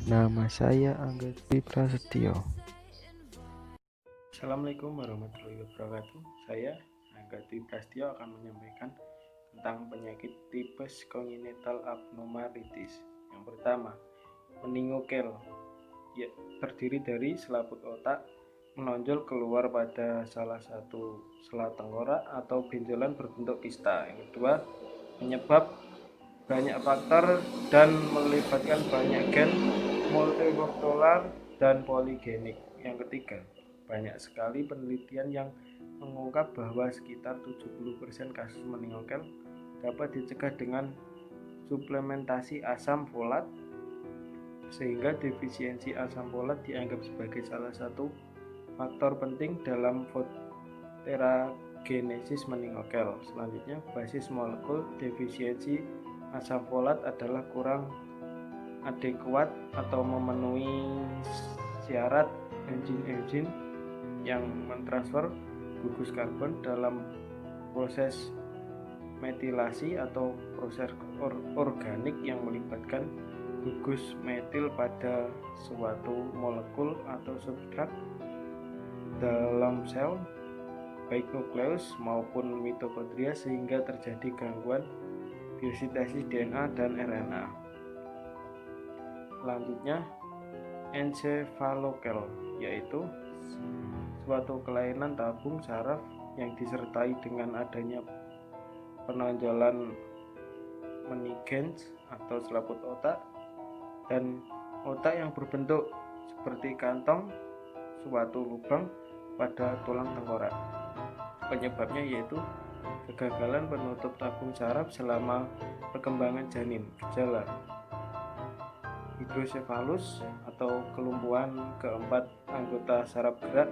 Nama saya Angga Dwi Prasetyo. Assalamualaikum warahmatullahi wabarakatuh. Saya Angga Dwi Prasetyo akan menyampaikan tentang penyakit tipes congenital abnormalities. Yang pertama, meningokel, terdiri dari selaput otak menonjol keluar pada salah satu sela tengkorak atau benjolan berbentuk kista. Yang kedua, penyebab banyak faktor dan melibatkan banyak gen, multifaktorial dan poligenik. Yang ketiga, banyak sekali penelitian yang mengungkap bahwa sekitar 70% kasus meningokel dapat dicegah dengan suplementasi asam folat, sehingga defisiensi asam folat dianggap sebagai salah satu faktor penting dalam teragenesis meningokel. Selanjutnya, basis molekul defisiensi asam folat adalah kurang adekuat atau memenuhi syarat enzim-enzim yang mentransfer gugus karbon dalam proses metilasi atau proses organik yang melibatkan gugus metil pada suatu molekul atau substrat dalam sel, baik nukleus maupun mitokondria, sehingga terjadi gangguan biosintesis DNA dan RNA. Selanjutnya, encephalokel, yaitu suatu kelainan tabung saraf yang disertai dengan adanya penonjolan menigens atau selaput otak dan otak yang berbentuk seperti kantong, suatu lubang pada tulang tengkorak. Penyebabnya yaitu kegagalan penutup tabung saraf selama perkembangan janin. Gejala: hidrosefalus atau kelumpuhan keempat anggota saraf gerak.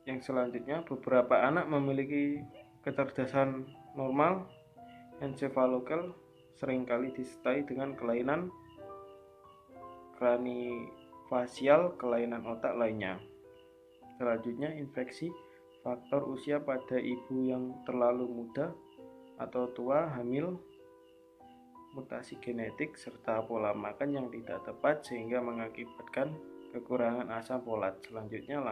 Yang selanjutnya, beberapa anak memiliki kecerdasan normal. Encephalokel seringkali disertai dengan kelainan kranifasial, kelainan otak lainnya. Selanjutnya, infeksi, faktor usia pada ibu yang terlalu muda atau tua, hamil, mutasi genetik, serta pola makan yang tidak tepat sehingga mengakibatkan kekurangan asam folat. Selanjutnya,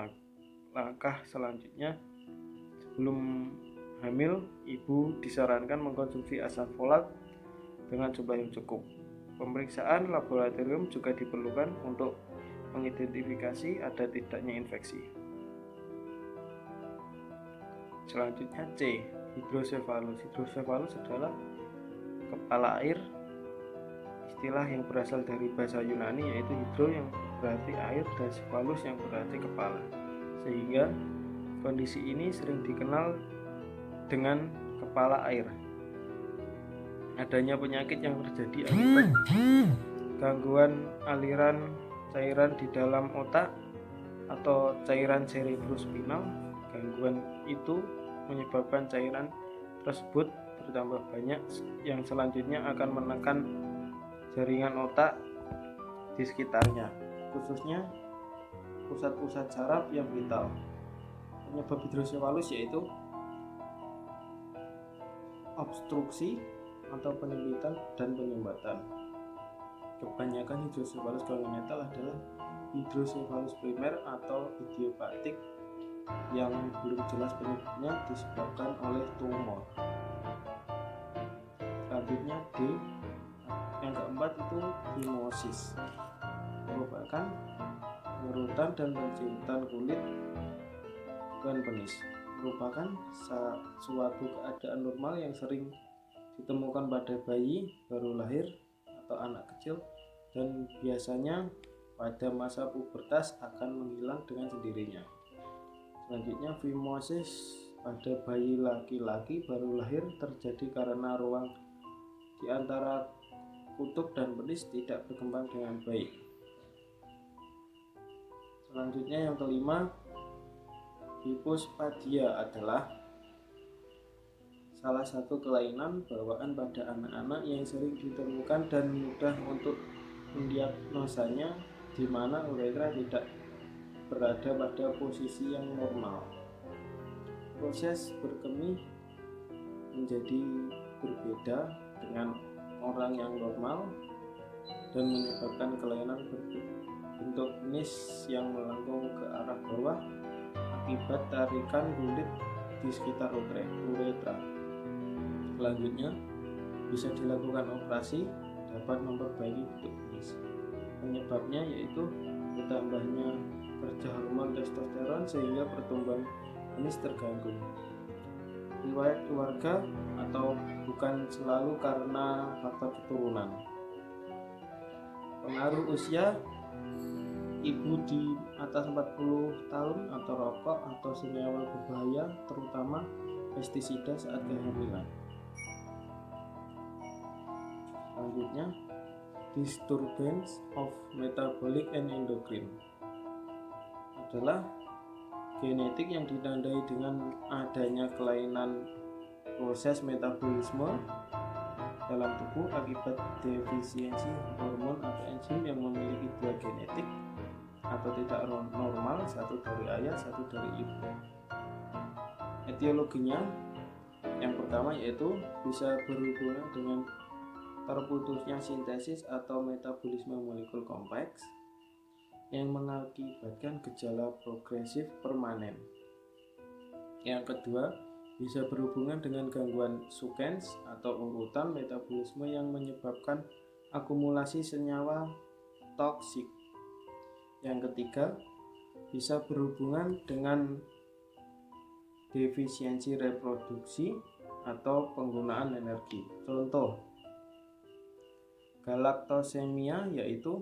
langkah selanjutnya, sebelum hamil, ibu disarankan mengkonsumsi asam folat dengan jumlah yang cukup. Pemeriksaan laboratorium juga diperlukan untuk mengidentifikasi ada tidaknya infeksi. Selanjutnya, C. Hidrosefalus. Hidrosefalus adalah kepala air, istilah yang berasal dari bahasa Yunani, yaitu hidro yang berarti air dan cephalus yang berarti kepala, sehingga kondisi ini sering dikenal dengan kepala air. Adanya penyakit yang terjadi akibat gangguan aliran cairan di dalam otak atau cairan cerebrospinal. Gangguan itu menyebabkan cairan tersebut bertambah banyak yang selanjutnya akan menekan jaringan otak di sekitarnya, khususnya pusat-pusat saraf yang vital. Penyebab hidrosefalus yaitu obstruksi atau penyempitan dan penyumbatan. Kebanyakan hidrosefalus congenital adalah hidrosefalus primer atau idiopatik yang belum jelas penyebabnya, disebabkan oleh tumor. Selanjutnya, D. Yang keempat itu phimosis, merupakan pengerutan dan pencerutan kulit dan penis. Merupakan suatu keadaan normal yang sering ditemukan pada bayi baru lahir atau anak kecil, dan biasanya pada masa pubertas akan menghilang dengan sendirinya. Selanjutnya, phimosis pada bayi laki-laki baru lahir terjadi karena ruang di antara kutub dan penis tidak berkembang dengan baik. Selanjutnya, yang kelima, hipospadia adalah salah satu kelainan bawaan pada anak-anak yang sering ditemukan dan mudah untuk mendiagnosanya, di mana uretra tidak berada pada posisi yang normal. Proses berkemih menjadi berbeda dengan orang yang normal dan menyebabkan kelainan berbentuk penis yang melengkung ke arah bawah akibat tarikan kulit di sekitar uretra. Selanjutnya, bisa dilakukan operasi dapat memperbaiki bentuk penis. Penyebabnya yaitu bertambahnya kerja hormon testosteron sehingga pertumbuhan penis terganggu. Riwayat keluarga atau bukan selalu karena faktor keturunan. Pengaruh usia, ibu di atas 40 tahun atau rokok atau senyawa berbahaya terutama pestisida saat kehamilan. Selanjutnya, disturbance of metabolic and endocrine adalah genetik yang ditandai dengan adanya kelainan proses metabolisme dalam tubuh akibat defisiensi hormon atau enzim yang memiliki dua genetik atau tidak normal, satu dari ayah, satu dari ibu. Etiologinya yang pertama yaitu bisa berhubungan dengan terputusnya sintesis atau metabolisme molekul kompleks yang mengakibatkan gejala progresif permanen. Yang kedua, bisa berhubungan dengan gangguan Sukens atau urutan metabolisme yang menyebabkan akumulasi senyawa toksik. Yang ketiga, bisa berhubungan dengan defisiensi reproduksi atau penggunaan energi. Contoh, galaktosemia yaitu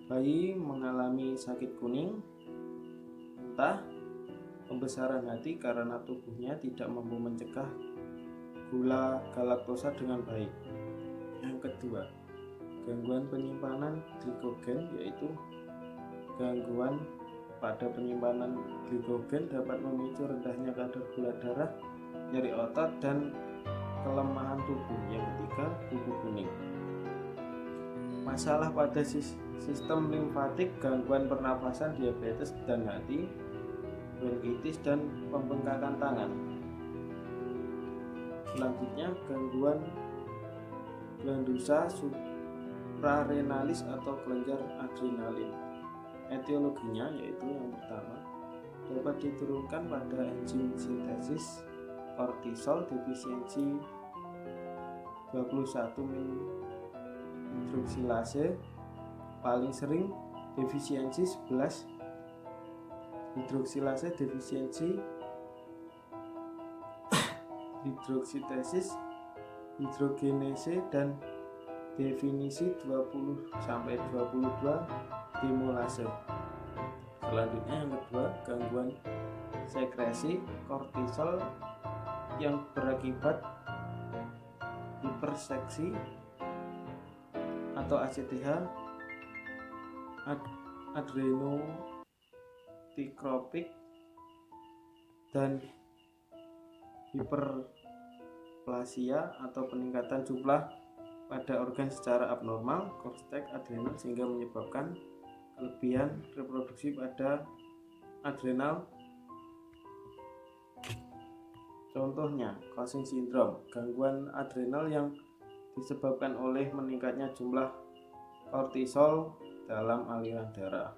bayi mengalami sakit kuning entah pembesaran hati karena tubuhnya tidak mampu mencegah gula galaktosa dengan baik. Yang kedua, gangguan penyimpanan glikogen yaitu gangguan pada penyimpanan glikogen dapat memicu rendahnya kadar gula darah, nyeri otot, dan kelemahan tubuh. Yang ketiga, kuku kuning. Masalah pada sistem limfatik, gangguan pernafasan, diabetes dan hati, bronkitis, dan pembengkakan tangan. Selanjutnya, gangguan glandusa suprarenalis atau kelenjar adrenalin. Etiologinya yaitu yang pertama, dapat diturunkan pada enzim sintesis kortisol defisiensi 21 hidroksilase, paling sering defisiensi 11 hidroksilase defisiensi hidroksitesis, hidrogenase, dan definisi 20-22 demolase. Selanjutnya yang kedua, gangguan sekresi kortisol yang berakibat hiperseksi atau ACTH, adrenotropik, dan hiperplasia atau peningkatan jumlah pada organ secara abnormal korteks adrenal sehingga menyebabkan kelebihan reproduksi pada adrenal. Contohnya, Cushing syndrome, gangguan adrenal yang disebabkan oleh meningkatnya jumlah kortisol dalam aliran darah.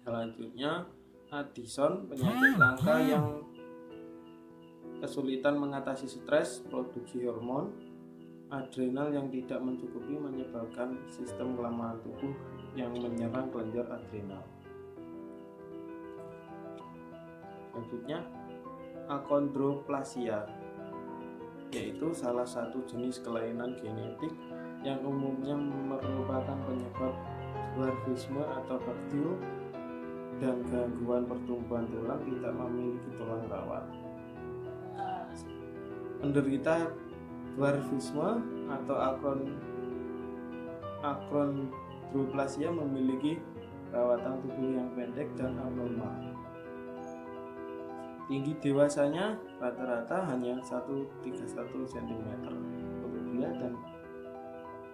Selanjutnya, Addison, penyakit langka yang kesulitan mengatasi stres, produksi hormon adrenal yang tidak mencukupi menyebabkan sistem kelemahan tubuh yang menyerang kelenjar adrenal. Selanjutnya, akondroplasia, yaitu salah satu jenis kelainan genetik yang umumnya merupakan penyebab dwarfisme atau kerdil dan gangguan pertumbuhan tulang, tidak memiliki tulang rawan. Penderita dwarfisme atau akondroplasia memiliki rawatan tubuh yang pendek dan abnormal. Tinggi dewasanya rata-rata hanya 131 cm untuk pria dan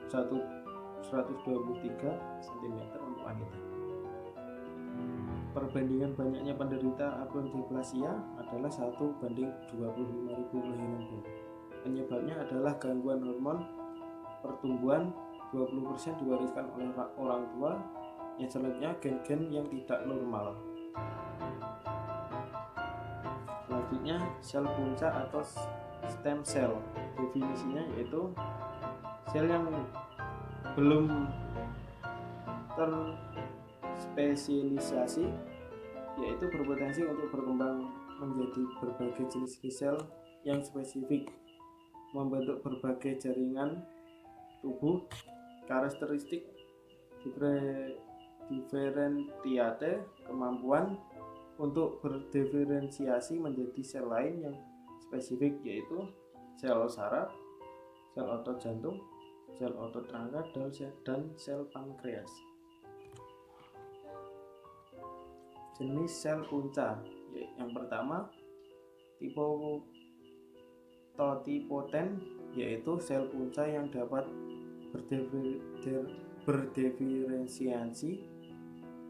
123 cm untuk wanita. Perbandingan banyaknya penderita akondroplasia adalah 1:25.000 kelahiran baru. Penyebabnya adalah gangguan hormon pertumbuhan, 20% diwariskan oleh orang tua, yang selanjutnya gen-gen yang tidak normal. Selanjutnya sel punca atau stem cell. Definisinya yaitu sel yang belum terspesialisasi, yaitu berpotensi untuk berkembang menjadi berbagai jenis sel yang spesifik, membentuk berbagai jaringan tubuh. Karakteristik diferentiate, kemampuan untuk berdiferensiasi menjadi sel lain yang spesifik, yaitu sel saraf, sel otot jantung, sel otot rangka, dan sel pankreas. Jenis sel punca, yang pertama tipe totipoten, yaitu sel punca yang dapat berdiferensiasi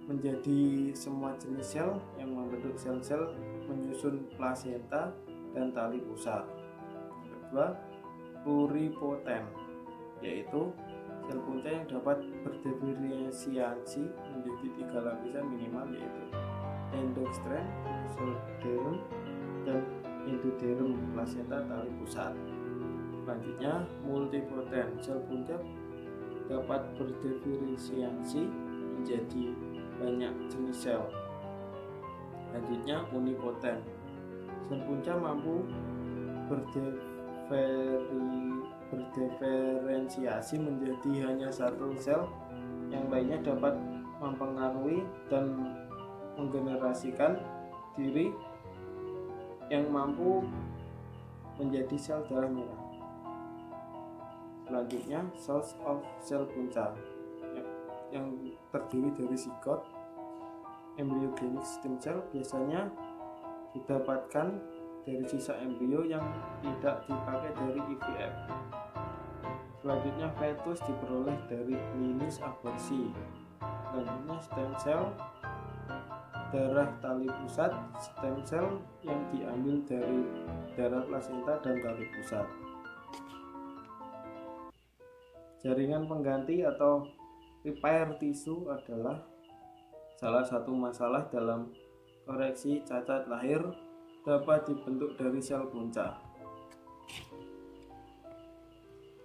menjadi semua jenis sel yang membentuk sel-sel menyusun plasenta dan tali pusat. Kedua, pluripoten, yaitu sel punca yang dapat berdiferensiasi menjadi 3 lapisan minimal, yaitu endoderm, mesoderm, dan endoderm, plasenta, tali pusat. Selanjutnya, multipoten, sel punca dapat berdiferensiasi menjadi banyak jenis sel. Selanjutnya, unipoten, sel punca mampu berdiferensiasi menjadi hanya satu sel, yang lainnya dapat mempengaruhi dan menggenerasikan diri, yang mampu menjadi sel darah merah. Selanjutnya, source of sel punca, yang terdiri dari zigot, embryogenic stem cell, biasanya didapatkan dari sisa embrio yang tidak dipakai dari IVF. Selanjutnya, fetus diperoleh dari klinis aborsi. Selanjutnya, stem cell darah tali pusat, stem cell yang diambil dari darah plasenta dan tali pusat. Jaringan pengganti atau repair tisu adalah salah satu masalah dalam koreksi cacat lahir, dapat dibentuk dari sel punca.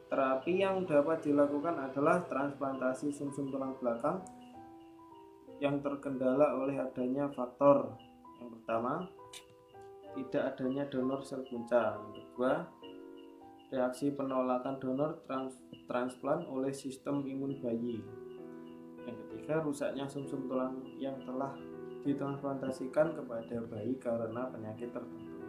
Terapi yang dapat dilakukan adalah transplantasi sumsum tulang belakang yang terkendala oleh adanya faktor. Yang pertama, tidak adanya donor sel punca. Yang kedua, reaksi penolakan donor transplant oleh sistem imun bayi. Yang ketiga, rusaknya sumsum tulang yang telah ditransplantasikan kepada bayi karena penyakit tertentu.